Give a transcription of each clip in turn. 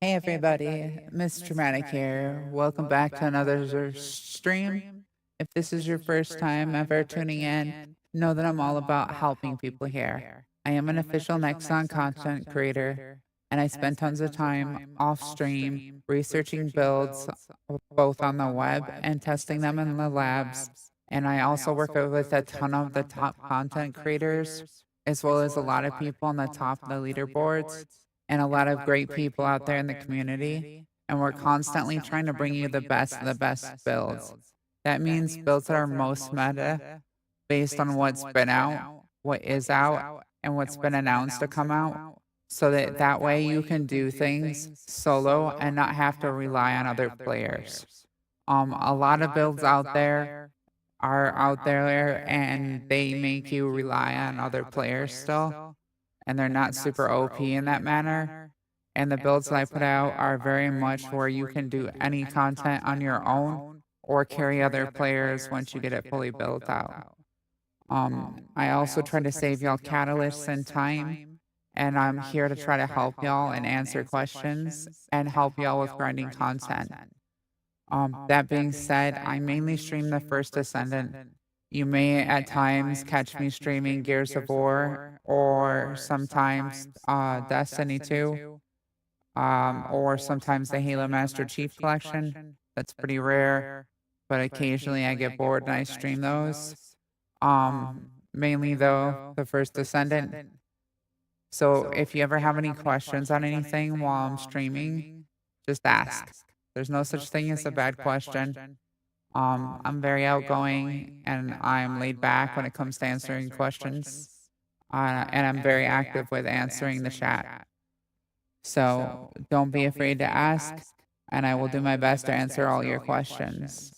Hey everybody, Miss Dramatic here. Welcome back to another stream. If this is your first time ever tuning in, know that I'm all about helping people here. I am an official Nexon content creator, and I spend tons of time off stream researching builds both on the web and testing them in the labs. And I also work with a ton of the top content creators, as well as a lot of people on the top of the leaderboards and a lot of great people out there in the community. And we're constantly trying to bring you the best of the best builds. That means builds that are most meta based on what's been out, what is out, and what's been announced to come out. So that way you can do things solo and not have to rely on other players. A lot of builds out there are out there and they make you rely on other players still, and they're not super OP in that manner. And the builds that I put out are very much where you can do any content on your own or carry other players once you get it fully built out. I also try to save y'all catalysts and time, and I'm here to try to help y'all and answer questions and help y'all with grinding content. That being said, I mainly stream the First Ascendant. You may at times catch me streaming Gears of War or sometimes Destiny 2, or sometimes the Halo Master Chief Collection. That's pretty rare, but occasionally I get bored and I stream those. Mainly though, the First Descendant. So if you ever have any questions on anything while I'm streaming, just ask. There's no such thing as a bad question. I'm very outgoing and I'm laid back when it comes to answering questions. And I'm very active with answering the chat. So don't be afraid to ask, and I will do my best to answer all your questions.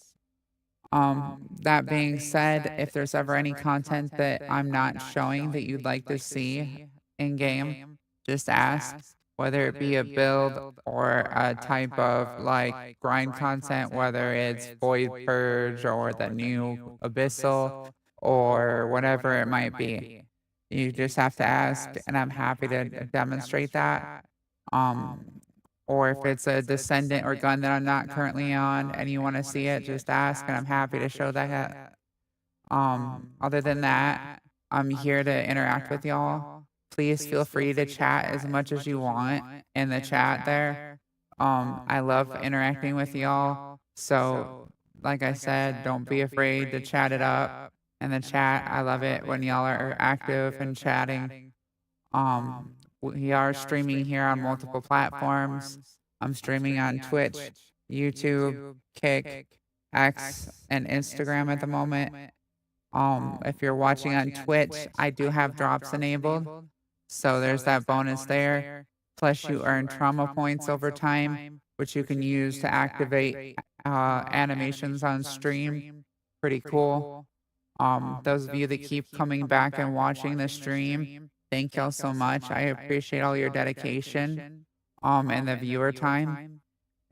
That being said, if there's ever any content that I'm not showing that you'd like to see in game, just ask, whether it be a build or a type of like grind content, whether it's Void Purge or the new Abyssal or whatever it might be. You just have to ask, and I'm happy to demonstrate that. Um, or if it's a descendant or gun that I'm not currently on and you want to see it, just ask and I'm happy to show that. Other than that, I'm here to interact with y'all. Please feel free to chat as much as you want in the chat there. I love interacting with y'all. So, like I said, don't be afraid to chat it up in the chat. I love it when y'all are active and chatting. We are streaming here on multiple platforms. I'm streaming on Twitch, YouTube, Kick, X, and Instagram at the moment. If you're watching on Twitch, I do have drops enabled, so there's that bonus there. Plus, you earn trauma points over time, which you can use to activate animations on stream. Pretty cool. Those of you that keep coming back and watching the stream, thank y'all so much. I appreciate all your dedication, and the viewer time,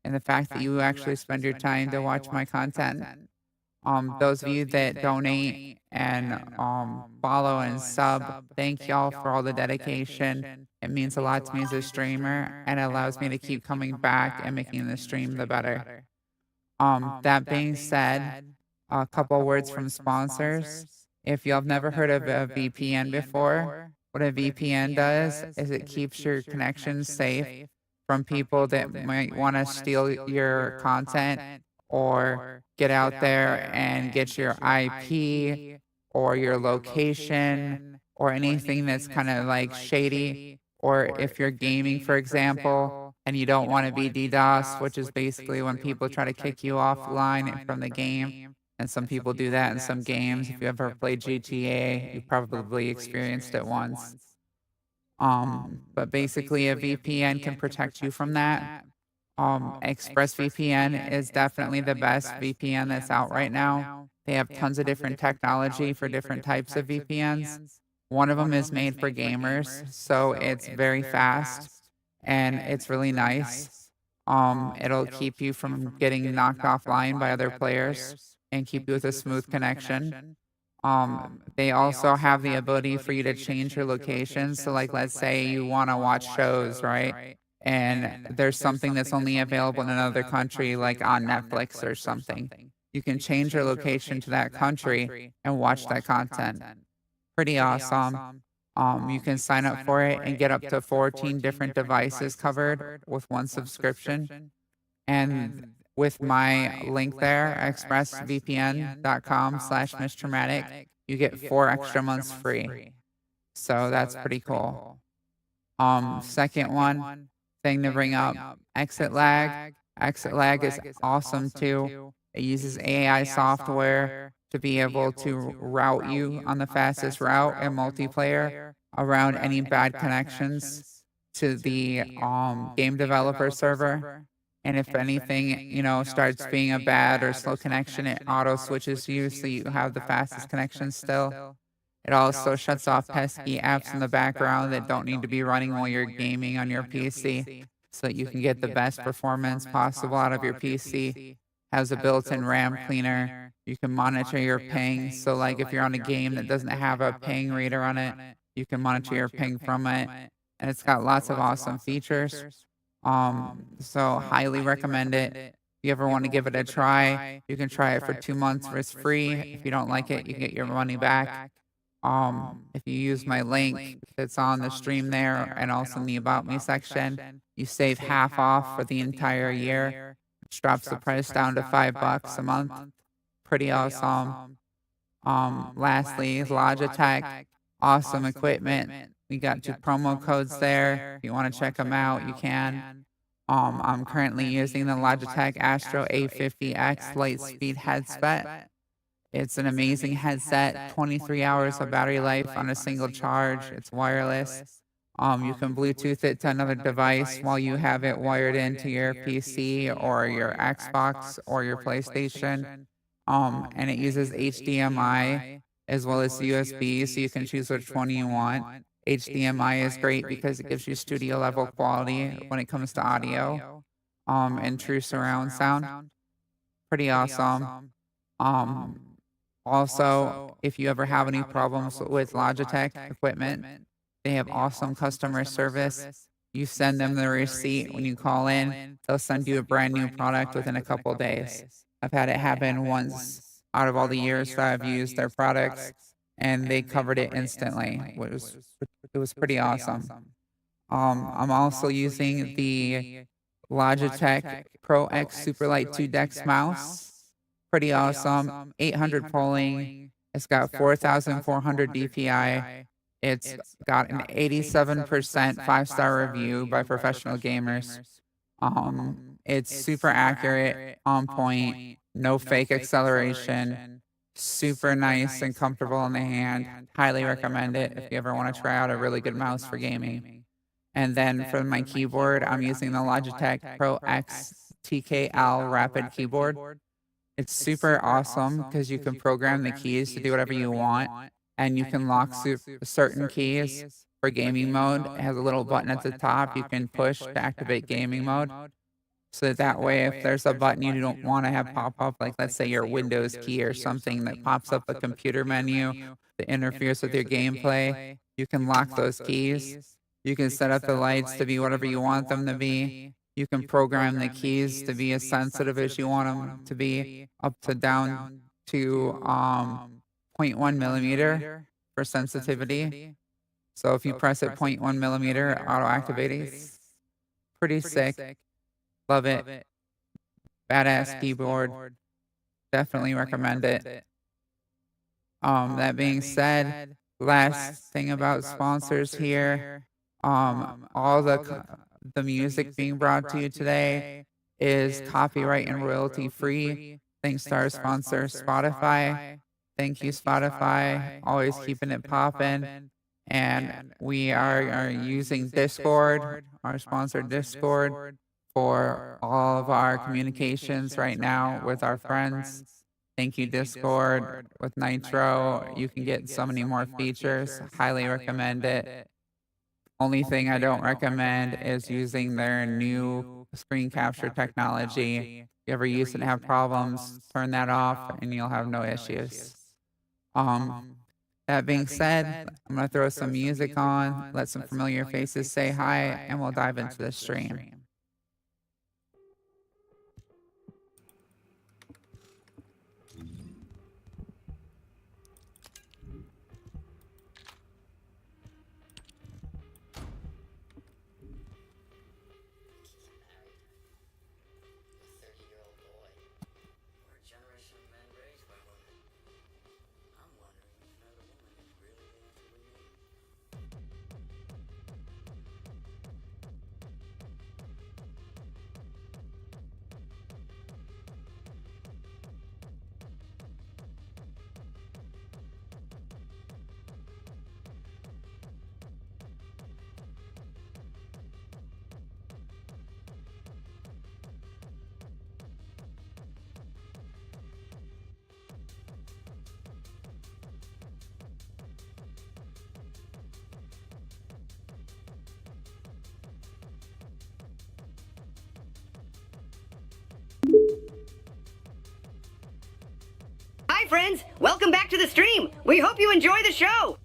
and the fact that you actually spend your time to watch my content. Those of you that donate and follow and sub, thank y'all for all the dedication. It means a lot to me as a streamer, and it allows me to keep coming back and making the stream the better. That being said, a couple words from sponsors. If y'all have never heard of a VPN before, what a VPN does is it keeps your connections safe from people that might want to steal your content or get out there and get your IP or your location or anything that's kind of like shady. Or if you're gaming, for example, and you don't want to be DDoS, which is basically when people try to kick you offline from the game. And some people do that in some games. If you ever played GTA, you probably experienced it once. But basically a VPN can protect you from that. ExpressVPN is definitely the best VPN that's out right now. They have tons of different technology for different types of VPNs. One of them is made for gamers, so it's very fast and it's really nice. It'll keep you from getting knocked offline by other players and keep you with a smooth connection. They also have the ability for you to change your location. So like, let's say you want to watch shows, right? and there's something that's only available in another country, like on Netflix or something, you can change your location to that country and watch that content. Pretty awesome. You can sign up for it and get up to 14 different devices covered with one subscription. And with my link there, expressvpn.com/mistraumatic, you get 4 extra months free. So that's pretty cool. Second one thing to bring up, exit lag. Exit lag is awesome too. It uses AI software to be able to route you on the fastest route in multiplayer around any bad connections to the game developer server. And if anything, starts being a bad or slow connection, it auto switches you so you have the fastest connection still. It also shuts off pesky apps in the background that don't need to be running while you're gaming on your PC so that you can get the best performance possible out of your PC. Has a built-in RAM cleaner. You can monitor your ping. So like if you're on a game that doesn't have a ping reader on it, you can monitor your ping from it. And it's got lots of awesome features. So highly recommend it. If you ever want to give it a try, you can try it for 2 months risk-free. If you don't like it, you can get your money back. If you use my link that's on the stream there and also in the About Me section, you save half off for the entire year, which drops the price down to $5 a month. Pretty awesome. Lastly, Logitech, awesome equipment. We got 2 promo codes there. If you want to check them out, you can. I'm currently using the Logitech Astro A50X Lightspeed headset. It's an amazing headset, 23 hours of battery life on a single charge. It's wireless. You can Bluetooth it to another device while you have it wired into your PC or your Xbox or your PlayStation. And it uses HDMI as well as USB, so you can choose which one you want. HDMI is great because it gives you studio level quality when it comes to audio, and true surround sound. Pretty awesome. Also, if you ever have any problems with Logitech equipment, they have awesome customer service. You send them the receipt when you call in, they'll send you a brand new product within a couple days. I've had it happen once out of all the years that I've used their products, and they covered it instantly. It was pretty awesome. I'm also using the Logitech Pro X Superlight 2 Dex mouse. Pretty awesome. 800 polling. It's got 4,400 DPI. It's got an 87% 5-star review by professional gamers. It's super accurate, on point, no fake acceleration, super nice and comfortable in the hand. Highly recommend it if you ever want to try out a really good mouse for gaming. And then for my keyboard, I'm using the Logitech Pro X TKL Rapid Keyboard. It's super awesome because you can program the keys to do whatever you want, and you can lock certain keys for gaming mode. It has a little button at the top you can push to activate gaming mode. So that way, if there's a button you don't want to have pop up, like let's say your Windows key or something that pops up a computer menu that interferes with your gameplay, you can lock those keys. You can set up the lights to be whatever you want them to be. You can program the keys to be as sensitive as you want them to be, up to down to 0.1 millimeter for sensitivity. So if you press it 0.1 millimeter, auto activates. Pretty sick. Love it. Badass keyboard. Definitely recommend it. That being said, last thing about sponsors here. All the music being brought to you today is copyright and royalty free. Thanks to our sponsor, Spotify. Thank you, Spotify. Always keeping it popping. And we are using Discord, our sponsor Discord, for all of our communications right now with our friends. Thank you, Discord. With Nitro, you can get so many more features. Highly recommend it. Only thing I don't recommend is using their new screen capture technology. If you ever use it and have problems, turn that off and you'll have no issues. That being said, I'm going to throw some music on, let some familiar faces say hi, and we'll dive into the stream. Hi friends, welcome back to the stream. We hope you enjoy the show.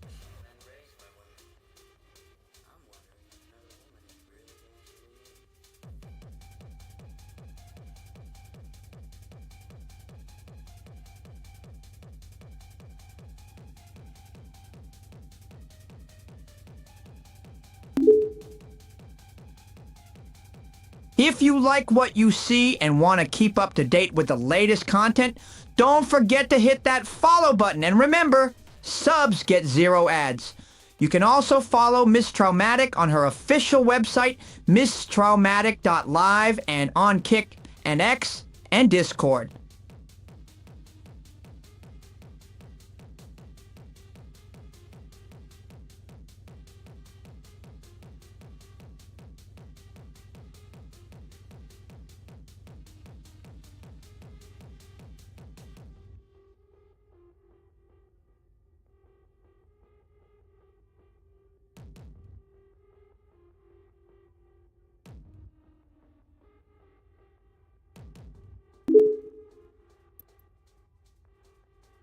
If you like what you see and want to keep up to date with the latest content, don't forget to hit that follow button. And remember, subs get 0 ads. You can also follow Miss Traumatic on her official website, misstraumatic.live, and on Kick and X and Discord.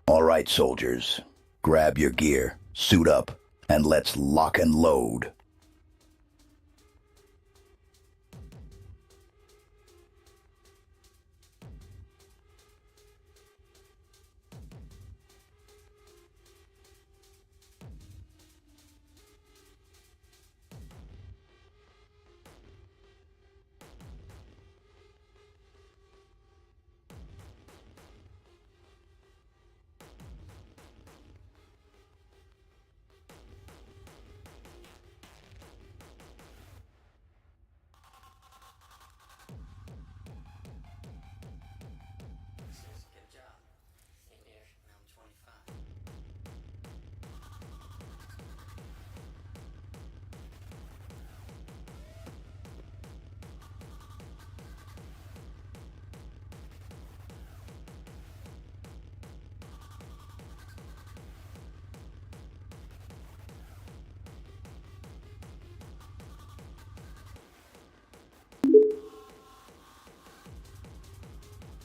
All right, soldiers, grab your gear, suit up, and let's lock and load.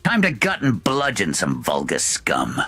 Time to gut and bludgeon some vulgar scum.